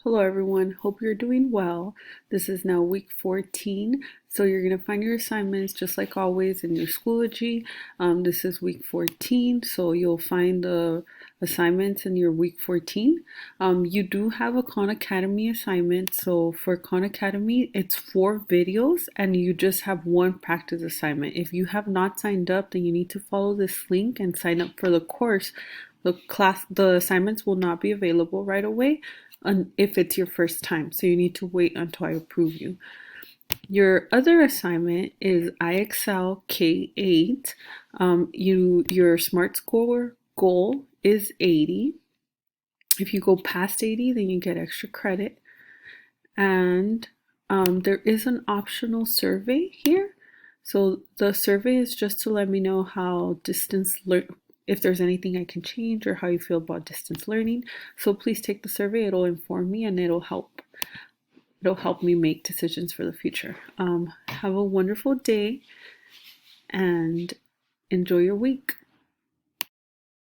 Hello everyone, hope you're doing well. This is now week 14, so you're going to find your assignments just like always in your Schoology. This is week 14, so you'll find the assignments in your week 14. You do have a Khan Academy assignment, so for Khan Academy, it's 4 videos and you just have one practice assignment. If you have not signed up, then you need to follow this link and sign up for the course. The assignments will not be available right away if it's your first time. So you need to wait until I approve you. Your other assignment is IXL K8. Your SMART score goal is 80. If you go past 80, then you get extra credit. And there is an optional survey here. So the survey is just to let me know how if there's anything I can change or how you feel about distance learning. So please take the survey. It'll inform me and it'll help me make decisions for the future. Have a wonderful day and enjoy your week.